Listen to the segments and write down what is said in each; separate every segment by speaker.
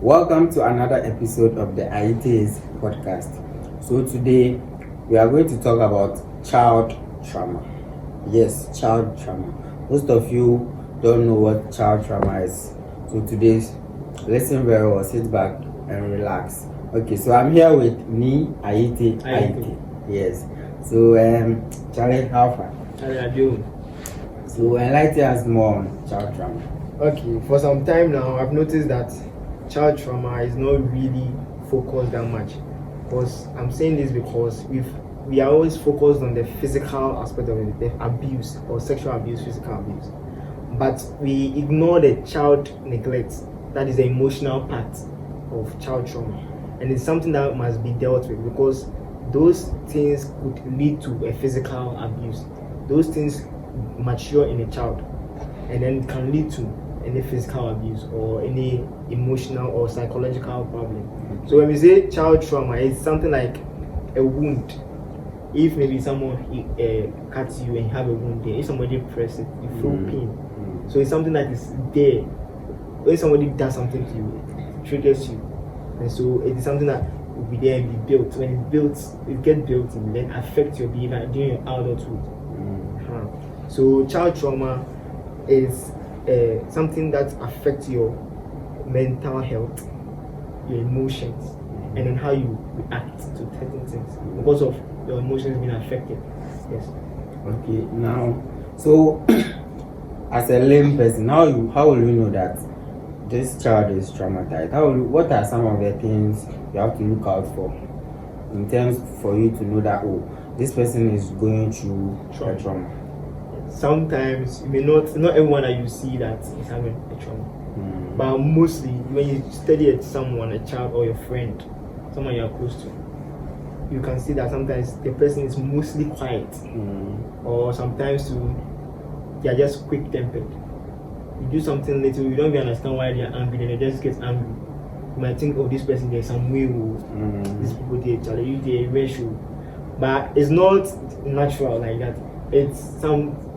Speaker 1: Welcome to another episode of the IETs podcast. So today we are going to talk about child trauma. Yes, child trauma. Most of you don't know what child trauma is. So today, listen very well, sit back and relax. Okay, so I'm here with me, IET. Yes. So Charlie, how far?
Speaker 2: Charlie, I do.
Speaker 1: So enlighten us more on child trauma.
Speaker 2: Okay, for some time now, I've noticed that child trauma is not really focused that much. Because I'm saying this because we are always focused on the physical aspect of it, the abuse or sexual abuse, physical abuse. But we ignore the child neglect, that is the emotional part of child trauma. And it's something that must be dealt with because those things could lead to a physical abuse. Those things mature in a child and then can lead to any physical abuse or any emotional or psychological problem. So when we say child trauma, it's something like a wound. If maybe someone cuts you and you have a wound there, if somebody presses it, you feel pain. So it's something that is there. When somebody does something to you, it triggers you. And so it is something that will be there and be built. When it's built, it gets built and then affect your behavior during your adulthood. So child trauma is something that affects your mental health, your emotions, and then how you react to certain things because of your emotions being affected. Yes.
Speaker 1: Okay. Now, so as a lame person, how will you know that this child is traumatized? What are some of the things you have to look out for in terms for you to know that this person is going through a trauma?
Speaker 2: Sometimes you may not everyone that you see that is having a trauma, but mostly when you study someone, a child or your friend, someone you are close to, you can see that sometimes the person is mostly quiet, or sometimes they are just quick-tempered. You do something little, you don't even understand why they are angry, then they just get angry. You might think, this person there's some way, these people they challenge you, they racial, but it's not natural like that. It's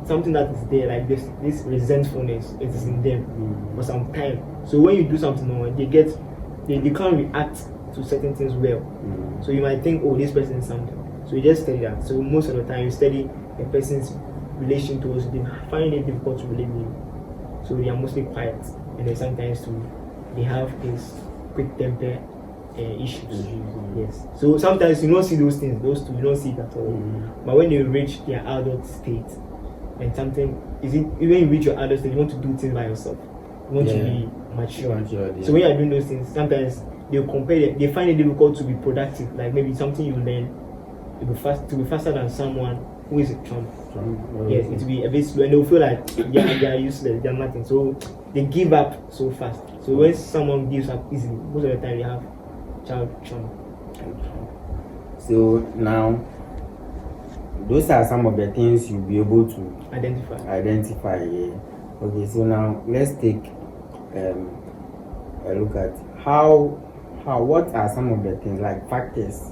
Speaker 2: something that is there, like this resentfulness. It is in them for some time. So when you do something wrong, they can't react to certain things well. So you might think, this person is something. So you just study that. So most of the time you study a person's relation to us, they find it difficult to relate with you. So they are mostly quiet, and then sometimes they have this quick temper issues. Yes. So sometimes you don't see those things, those two, you don't see it at all. But when you reach their adult state, and when you reach your adult state, you want to do things by yourself. You want to be mature. So when you are doing those things, sometimes they find it difficult to be productive. Like maybe something you learn to be faster than someone who is a chump. Yes, it will be a bit slow, and they'll feel like they are useless, they are nothing. So they give up so fast. So when someone gives up easily, most of the time they have child trauma.
Speaker 1: So now, those are some of the things you'll be able to identify. Yeah. Okay. So now let's take a look at what are some of the things, like factors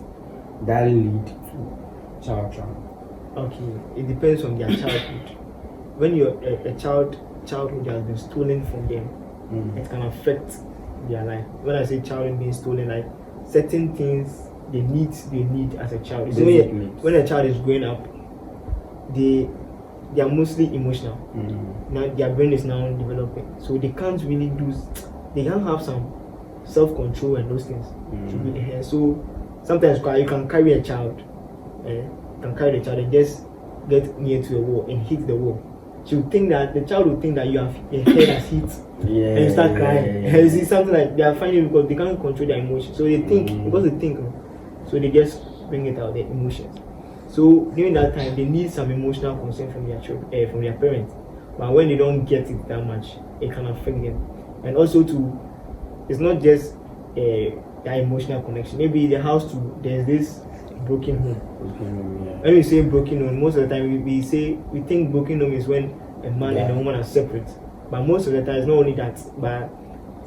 Speaker 1: that lead to child trauma.
Speaker 2: Okay, it depends on their childhood. When you're a childhood has been stolen from them, it can affect their life. When I say childhood being stolen, like certain things they need as a child. So when a child is growing up, they are mostly emotional. Now their brain is now developing, so they can't have some self-control and those things. So sometimes you can carry a child, and just get near to a wall and hit the wall. The child will think that your head has hit, and you start crying. You see something like they are finding because they can't control their emotions. So they think so they just bring it out, their emotions. So during that time, they need some emotional consent from their children, from their parents. But when they don't get it that much, it can affect them. And also it's not just that emotional connection. Maybe in the house too, there's this broken home. When we say broken home, most of the time we think broken home is when a man and a woman are separate. But most of the time it's not only that, but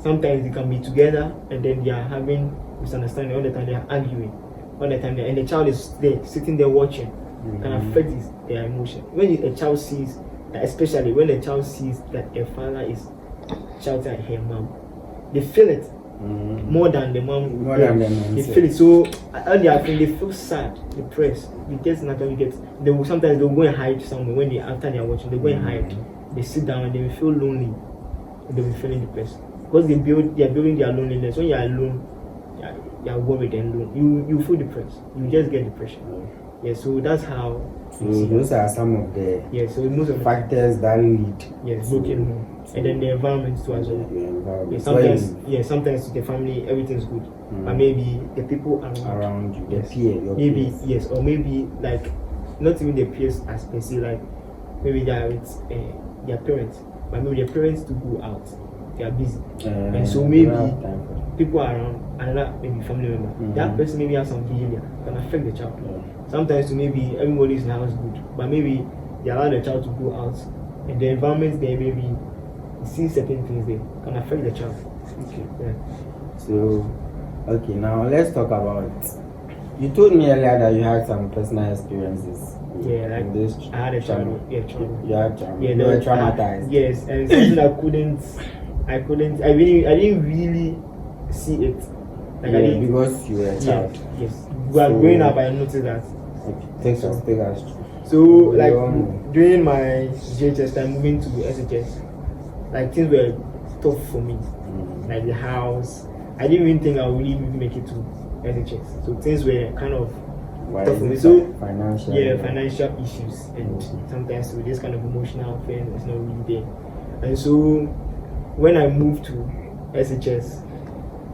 Speaker 2: sometimes they can be together and then they are having misunderstanding. All the time they are arguing. All the time and the child is there, sitting there watching. Can affect their emotion. When a child sees, especially when a child sees that a father is shouting at her mom, they feel it. more than the mom.
Speaker 1: More than the mom.
Speaker 2: They feel it. So on their friend, they feel sad, depressed. They will sometimes they'll go and hide somewhere when after they are watching. They go and hide. They sit down and they will feel lonely. They will be feeling depressed because they are building their loneliness. When you are alone, you are worried and alone. You feel depressed. You just get depression. Yeah. So that's how.
Speaker 1: So those are some of the
Speaker 2: so most of the
Speaker 1: factors that lead.
Speaker 2: Broken home. And then the environment too as well. Sometimes the family everything's good, but maybe the people around
Speaker 1: you, the peer,
Speaker 2: maybe
Speaker 1: peers.
Speaker 2: or maybe like not even the peers as per se, like maybe they are with their parents, but maybe their parents to go out, they are busy, and so maybe people around another maybe family member, that person maybe has some behavior can affect the child. Sometimes maybe everybody's in the house good, but maybe they allow the child to go out, and the environment there maybe. See certain things there can affect the child.
Speaker 1: Okay. Yeah. So, now let's talk about. You told me earlier that you had some personal experiences.
Speaker 2: Yeah, like
Speaker 1: this.
Speaker 2: I had a trauma. Yeah, trauma.
Speaker 1: You had trauma.
Speaker 2: Yeah,
Speaker 1: you were traumatized.
Speaker 2: Yes, and something I didn't really see it. Like
Speaker 1: because you were a child.
Speaker 2: Yes. While growing up, I noticed that.
Speaker 1: Okay. Take us.
Speaker 2: So, like during my JHS time, moving to SHS. Like things were tough for me, like the house. I didn't even think I would really make it to SHS. So things were kind of tough for me. So financial issues, and sometimes with this kind of emotional thing, it's not really there. And so when I moved to SHS,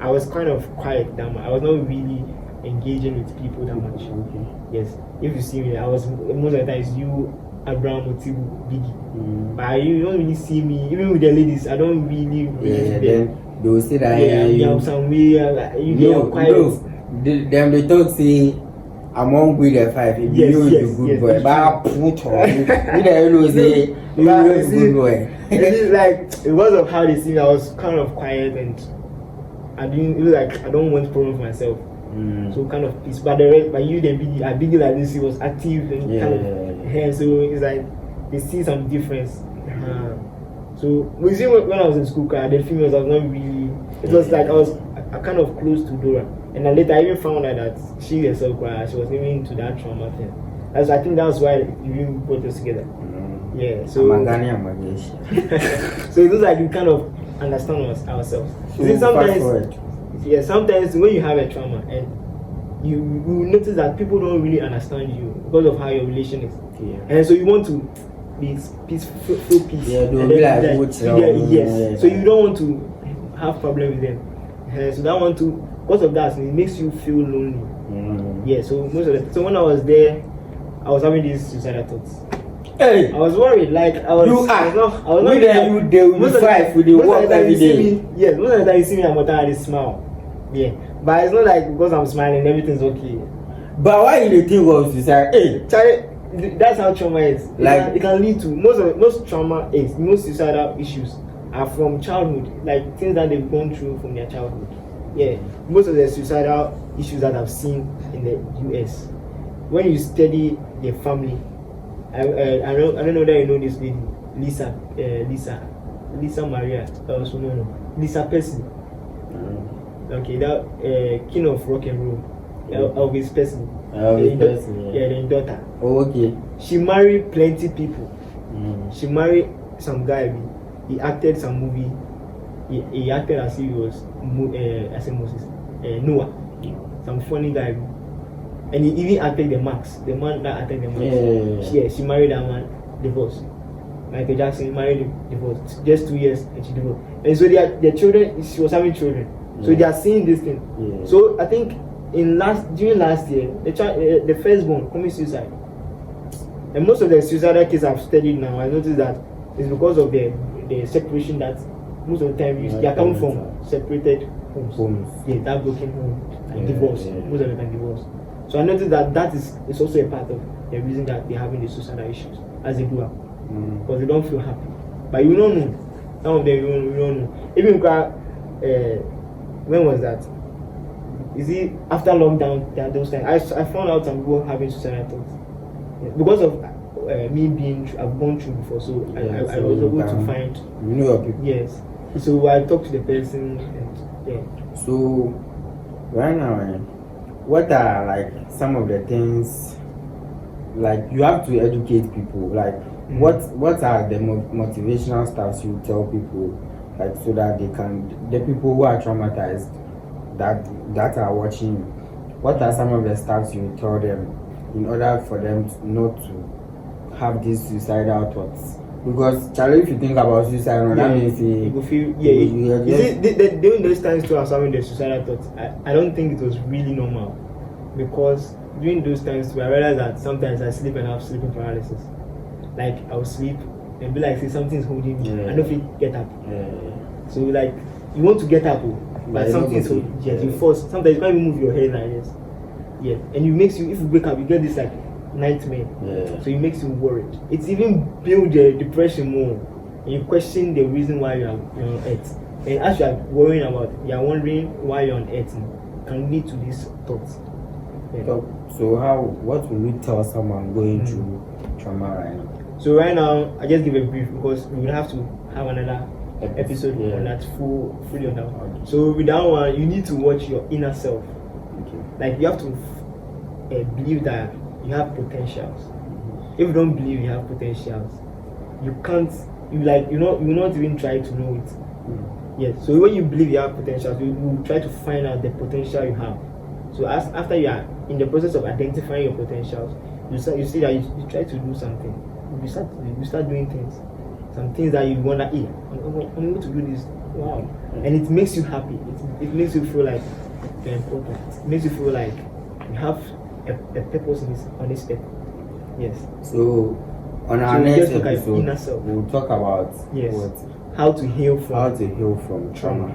Speaker 2: I was kind of quiet that much. I was not really engaging with people that much.
Speaker 1: Okay.
Speaker 2: Yes, if you see me, I was most of the times you. Abraham Otibu Biggie. But you don't really see me, even with the ladies, I don't really
Speaker 1: then they will say that
Speaker 2: you some way, you get quiet.
Speaker 1: They don't say among we the five, if you the good boy, but I put on you the say you the good boy.
Speaker 2: It's like because of how they see me, I was kind of quiet and I don't want problems for myself. So kind of peace, but the rest, but you the Biggie like this, he was active and so it's like they see some difference. So we see when I was in school, the females I was not really. It was like I was kind of close to Dora, and then later I even found out that she herself she was even into that trauma thing. I think that's why we even put us together. Yeah. So so it looks like we kind of understand ourselves. So sometimes when you have a trauma and you notice that people don't really understand you because of how your relation is. Yeah. And so you want to be feel peace.
Speaker 1: Yeah, they'll be like,
Speaker 2: yes. So you don't want to have problem with them. So that one too, because of that, it makes you feel lonely. Yeah. So when I was there, I was having these suicidal thoughts.
Speaker 1: Hey,
Speaker 2: I was worried. Like I was not.
Speaker 1: Most of the
Speaker 2: time you see me, I'm not smile. Yeah, but it's not like because I'm smiling, everything's okay.
Speaker 1: But why you think of suicide?
Speaker 2: Hey, Charlie, that's how trauma is. It can lead to most suicidal issues are from childhood, like things that they've gone through from their childhood. Yeah, most of the suicidal issues that I've seen in the US, when you study their family, I don't know that you know this lady, Lisa Maria, also Lisa Percy. Okay, that king of rock and roll, Elvis Presley. The daughter.
Speaker 1: Oh, okay.
Speaker 2: She married plenty people. She married some guy. He acted some movie. He acted as he was Noah, some funny guy, and he even acted the man that acted the Max. Yeah. She married that man, divorced. Michael Jackson married, divorced. Just 2 years and she divorced. And so their children, she was having children. So they are seeing this thing. Yeah. So I think during last year, the firstborn committed suicide. And most of the suicidal cases I've studied now, I noticed that it's because of the separation that most of the time they are coming from separated homes. Yeah, that broken home and divorce. Most of them are divorced. So I noticed that is also a part of the reason that they're having the suicidal issues as they grow up. Because they don't feel happy. But you don't know. Some of them you don't know. Even when was that? Is it after lockdown? Those times I found out some people having suicidal thoughts. Yeah. Because of I've gone through before, so I was able to find.
Speaker 1: You know your people.
Speaker 2: Yes. So I talked to the person, and Yeah.
Speaker 1: So right now, what are like some of the things, like you have to educate people, like what are the motivational stuff you tell people, like so that they can, the people who are traumatized that are watching you, what are some of the stuff you tell them in order for them not to have these suicidal thoughts? Because Charlie, if you think about suicide, that means
Speaker 2: you will feel during those times too, I was having the suicidal thoughts. I don't think it was really normal, because during those times too, I realized that sometimes I sleep and have sleeping paralysis. Like I'll sleep and be like, say something's holding me. I don't feel get up. So like you want to get up, but something's holding. Yes, you force. Sometimes you can't even move your head like this. Yeah, and it makes you, if you wake up, you get this like nightmare. So it makes you worried. It's even build the depression more. And you question the reason why you're on earth. And as you are worrying about, you're wondering why you're on earth, can lead to these thoughts.
Speaker 1: So what will you tell someone going through trauma right now?
Speaker 2: So right now, I just give a brief, because we will have to have another episode on that fully on that one. So with that one, you need to watch your inner self. Like you have to believe that you have potentials. If you don't believe you have potentials, you can't. You will not even try to know it. Yes. So when you believe you have potentials, you will try to find out the potential you have. So after you are in the process of identifying your potentials, you see that you try to do something. You start doing things, some things that you wonder, hey, I'm able to do this. Wow. And it makes you happy. It makes you feel like you're important. It makes you feel like you have a purpose on this earth. Yes.
Speaker 1: So on our next episode, we'll talk about
Speaker 2: how to heal
Speaker 1: from trauma.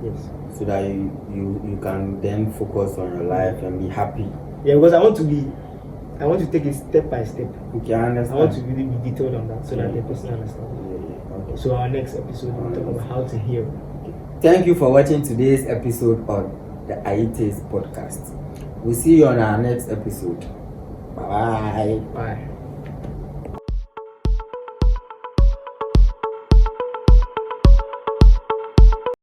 Speaker 2: Yes.
Speaker 1: So that you can then focus on your life and be happy.
Speaker 2: Yeah, because I want to take it step by step.
Speaker 1: Okay, I understand.
Speaker 2: I want to really be detailed on that so that the person understands. Okay. So our next episode we'll talk about how to heal.
Speaker 1: Thank you for watching today's episode of the IETs podcast. We'll see you on our next episode. Bye.
Speaker 2: Bye.